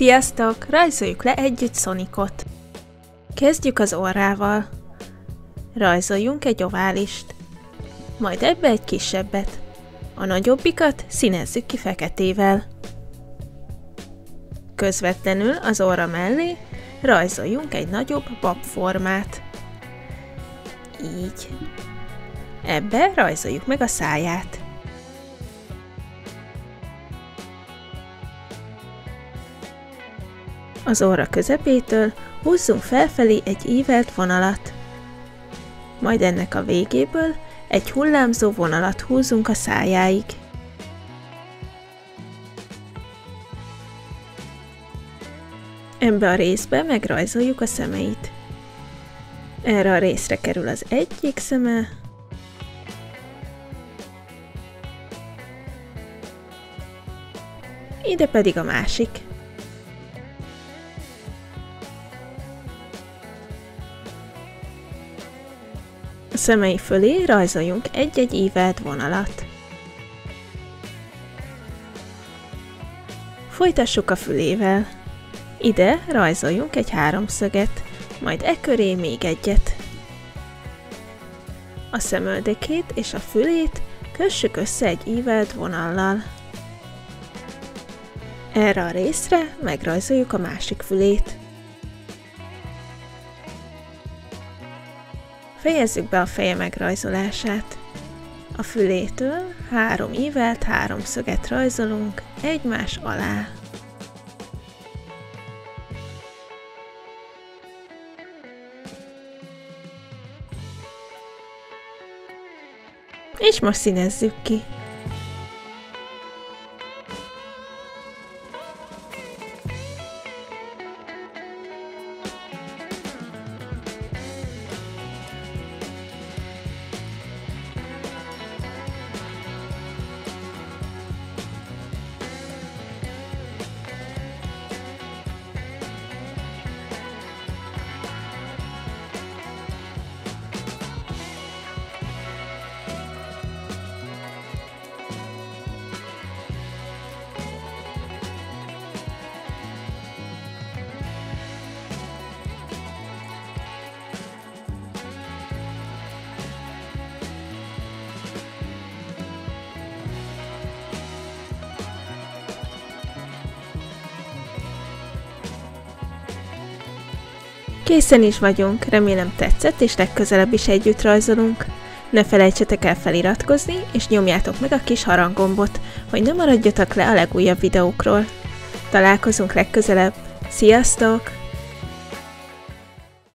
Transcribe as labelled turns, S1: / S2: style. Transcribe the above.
S1: Sziasztok! Rajzoljuk le együtt Sonicot. Kezdjük az orrával. Rajzoljunk egy oválist. Majd ebbe egy kisebbet. A nagyobbikat színezzük ki feketével. Közvetlenül az orra mellé rajzoljunk egy nagyobb babformát. Így. Ebbe rajzoljuk meg a száját. Az orra közepétől húzzunk felfelé egy ívelt vonalat. Majd ennek a végéből egy hullámzó vonalat húzunk a szájáig. Ebbe a részbe megrajzoljuk a szemeit. Erre a részre kerül az egyik szeme, ide pedig a másik. A szemei fölé rajzoljunk egy-egy ívelt vonalat. Folytassuk a fülével. Ide rajzoljunk egy háromszöget, majd e köré még egyet. A szemöldökét és a fülét kössük össze egy ívelt vonallal. Erre a részre megrajzoljuk a másik fülét. Fejezzük be a feje megrajzolását. A fülétől 3 ívelt háromszöget rajzolunk egymás alá. És most színezzük ki. Készen is vagyunk, remélem tetszett, és legközelebb is együtt rajzolunk. Ne felejtsetek el feliratkozni, és nyomjátok meg a kis haranggombot, hogy ne maradjatok le a legújabb videókról. Találkozunk legközelebb. Sziasztok!